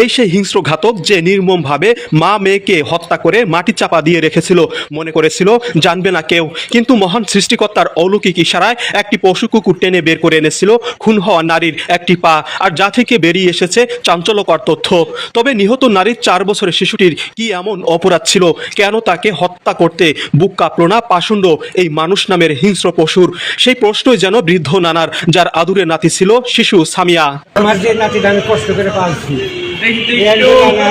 এই সেই হিংস্র ঘাতক যে নির্মমভাবে মা মেয়েকে হত্যা করে মাটি চাপা দিয়ে রেখেছিল। মনে করেছিল জানবে না কেউ, কিন্তু মহান সৃষ্টিকর্তার অলৌকিক ইশারায় একটি পশু কুকুর টেনে বের করে এনেছিল খুন হওয়া নারীর একটি পা, আর যা থেকে বেরিয়ে এসেছে চাঞ্চল্যকর তথ্য। তবে নিহত নারীর 4 বছরের শিশুটির কি এমন অপরাধ ছিল? কেন তাকে হত্যা করতে বুক কাঁপল না পাষণ্ড এই মানুষ নামের হিংস্র পশুর? সেই প্রশ্নই যেন বৃদ্ধ নানার, যার আদুরে নাতি ছিল শিশু সামিয়া। আমার যে নাতিটা আমি কষ্ট করে পালছি,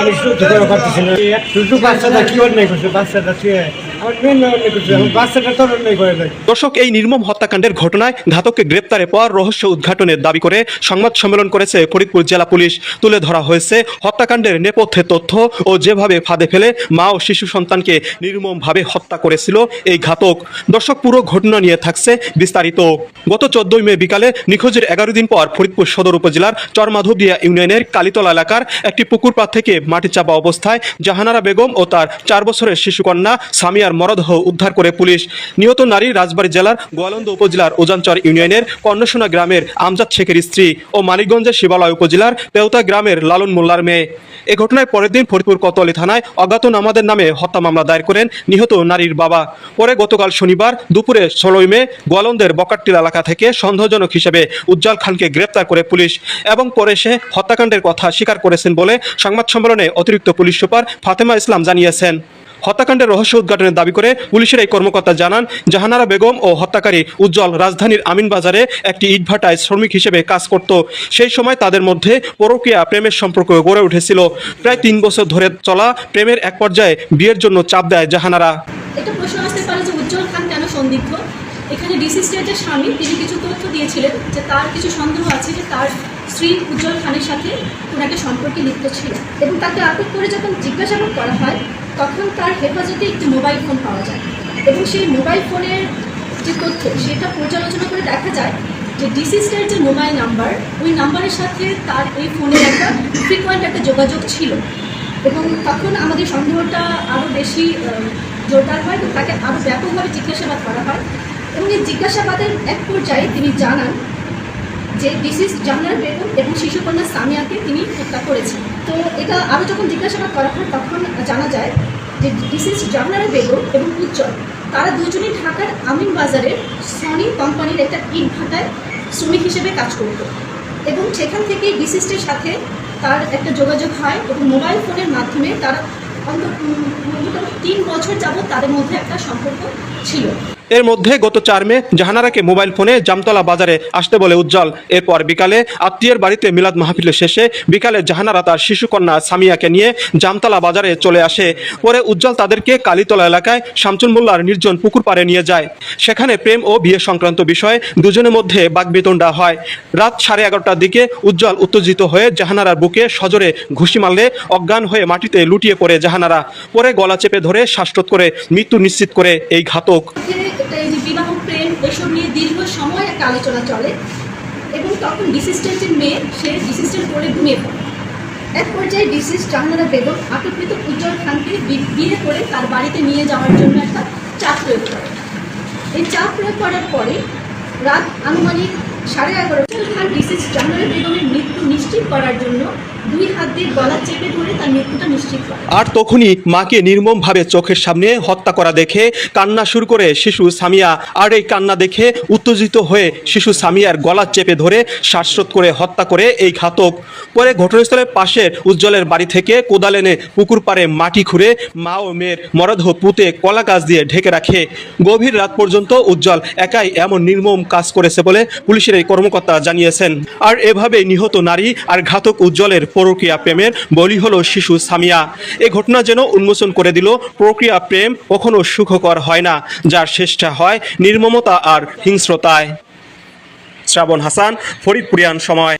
আমি সহ্য করে পারতেছি না। শুধু বাচ্চাটা কি অন্যায় করছে, বাচ্চাটা আমার মেন অন্যায় করছে, বাচ্চাটা তোর অন্যায় করে দেয়। দর্শক, এই নির্মম হত্যাকাণ্ডের ঘটনায় ঘাতককে গ্রেপ্তারের পর রহস্য উদ্ঘাটনের দাবি করে সংবাদ সম্মেলন করেছে ফরিদপুর জেলা পুলিশ। তুলে ধরা হয়েছে হত্যাকাণ্ডের নেপথ্যে তথ্য ও যেভাবে ফাঁদে ফেলে মা ও শিশু সন্তানকে নির্মমভাবে হত্যা করেছিল এই ঘাতক। দর্শক, পুরো ঘটনা নিয়ে থাকছে বিস্তারিত। গত 14 মে বিকালে নিখোঁজের 11 দিন পর ফরিদপুর সদর উপজেলার চরমাধবদিয়া ইউনিয়নের কালীতলা এলাকার একটি পুকুর পাড় থেকে মাটি চাপা অবস্থায় জাহানারা বেগম ও তার 4 বছরের শিশুকন্যা সামিয়ার মরদেহ উদ্ধার করে পুলিশ। নিহত নারী রাজবাড়ী জেলার গোয়ালন্দ উপজেলার উজানচর ইউনিয়নের কর্ণসোনা গ্রামের আমজাদ শেখের স্ত্রী ও মানিকগঞ্জের শিবালয় উপজেলার পেউতা গ্রামের লালন মোল্লার মেয়ে। এ ঘটনায় পরের দিন ফরিদপুর কোতোয়ালি থানায় অজ্ঞাতনামাদের নামে হত্যা মামলা দায়ের করেন নিহত নারীর বাবা। পরে গতকাল শনিবার দুপুরে 16 মে গোয়ালন্দের বকাট্টিল এলাকা থেকে সন্দেহজনক হিসেবে উজ্জ্বল খানকে গ্রেপ্তার করে পুলিশ, এবং পরে সে হত্যাকাণ্ডের কথা স্বীকার করেছেন বলে সংবাদ সম্মেলনে অতিরিক্ত পুলিশ সুপার ফাতেমা ইসলাম জানিয়েছেন। হত্যাকাণ্ডের রহস্য উদ্ঘাটনের দাবি করে পুলিশের এই কর্মকর্তা জানান, জাহানারা বেগম ও হত্যাকারী উজ্জ্বল রাজধানীর আমিনবাজারে একটি ইটভাটায় শ্রমিক হিসেবে কাজ করত। সেই সময় তাদের মধ্যে পরকীয়া প্রেমের সম্পর্ক গড়ে উঠেছিল। প্রায় 3 বছর ধরে চলা প্রেমের এক পর্যায়ে বিয়ের জন্য চাপ দেয় জাহানারা। একটা প্রশ্ন আসতে পারে যে উজ্জ্বল খান কেন সন্দিগ্ধ? এখানে ডিসি স্টেটের স্বামী তিনি কিছু তথ্য দিয়েছিলেন যে তার কিছু সন্দেহ আছে যে তার স্ত্রী উজ্জ্বল খানের সাথে কোনো একটা সম্পর্কে লিপ্ত ছিল, এবং তাকে আটক করে যখন জিজ্ঞাসাবাদ করা হয় তখন তার হেফাজতে একটি মোবাইল ফোন পাওয়া যায়, এবং সেই মোবাইল ফোনের যে তথ্য সেটা পর্যালোচনা করে দেখা যায় যে ডিসি স্টেটের যে মোবাইল নাম্বার, ওই নাম্বারের সাথে তার এই ফোনের একটা ফ্রিকোয়েন্ট একটা যোগাযোগ ছিল, এবং তখন আমাদের সন্দেহটা আরও বেশি জোরদার হয় এবং তাকে আরও ব্যাপকভাবে জিজ্ঞাসাবাদ করা হয়। এবং এই জিজ্ঞাসাবাদের এক পর্যায়ে তিনি জানান যে ডিসিজ জাহানারা বেগম এবং শিশুকন্যা সামিয়াকে তিনি হত্যা করেছেন। তো এটা আরও যখন জিজ্ঞাসাবাদ করা হয় তখন জানা যায় যে ডিসিজ জাহানারা বেগম এবং উজ্জ্বল তারা দুজনেই ঢাকার আমিনবাজারের সনি কোম্পানির একটা ইট ভাটায় শ্রমিক হিসেবে কাজ করত, এবং সেখান থেকেই ডিসিজের সাথে তার একটা যোগাযোগ হয়, এবং মোবাইল ফোনের মাধ্যমে তারা অন্তত 3 বছর যাবৎ তাদের মধ্যে একটা সম্পর্ক ছিল। এর মধ্যে গত 4 মে জাহানারাকে মোবাইল ফোনে জামতলা বাজারে আসতে বলে উজ্জ্বল। এরপর বিকালে আত্মীয়ের বাড়িতে মিলাদ মাহফিলের শেষে বিকালে জাহানারা তার শিশুকন্যা সামিয়াকে নিয়ে জামতলা বাজারে চলে আসে। পরে উজ্জ্বল তাদেরকে কালীতলা এলাকায় শামচুল মোল্লার নির্জন পুকুর পাড়ে নিয়ে যায়। সেখানে প্রেম ও বিয়ে সংক্রান্ত বিষয়ে দুজনের মধ্যে বাকবিতণ্ডা হয়। রাত 11:30টার দিকে উজ্জ্বল উত্তেজিত হয়ে জাহানারার বুকে সজোরে ঘুষি মারলে অজ্ঞান হয়ে মাটিতে লুটিয়ে পড়ে জাহানারা। পরে গলা চেপে ধরে শ্বাসরোধ করে মৃত্যু নিশ্চিত করে এই ঘাতক। বিবাহ প্রেম এসব নিয়ে দীর্ঘ সময় একটা আলোচনা চলে, এবং তখন ডিসিস্টেন্টের মেয়ে সে ডিসিস্টেন্ট করে ঘুমিয়ে পড়ে। এক পর্যায়ে ডিসিস জাহানারা বেগম আটককৃত উজ্জ্বল খানকে বিয়ে করে তার বাড়িতে নিয়ে যাওয়ার জন্য একটা চাপ প্রয়োগ করে। এই চাপ প্রয়োগ করার পরে রাত আনুমানিক 11:30 উজ্জ্বল খান ডিসিস জাহানারা বেগমের মৃত্যু নিশ্চিত করার জন্য 2 হাত দিয়ে গলা চেপে ধরে তার মৃত্যুটা নিশ্চিত করে। আর তখনই মাকে নির্মমভাবে চোখের সামনে হত্যা করা দেখে কান্না শুরু করে শিশু সামিয়া। আর এই কান্না দেখে উত্তেজিত হয়ে শিশু সামিয়ার গলা চেপে ধরে শ্বাসরোধ করে হত্যা করে এই ঘাতক। পরে ঘটনাস্থলের পাশের উজ্জ্বলের বাড়ি থেকে কোদাল এনে পুকুর পাড়ে মাটি খুঁড়ে মা ও মেয়ের মরদেহ পুঁতে কলা গাছ দিয়ে ঢেকে রাখে। গভীর রাত পর্যন্ত উজ্জ্বল একাই এমন নির্মম কাজ করেছে বলে পুলিশের এই কর্মকর্তা জানিয়েছেন। আর এভাবেই নিহত নারী আর ঘাতক উজ্জ্বলের পরকীয়া প্রেমের বলি হলো শিশু সামিয়া। এই ঘটনা যেন উন্মোচন করে দিল প্রক্রিয়া প্রেম কখনো সুখকর হয় না, যার শেষটা হয় নির্মমতা আর হিংস্রতায়। শ্রাবণ হাসান, ফরিদপুরিয়ান সময়।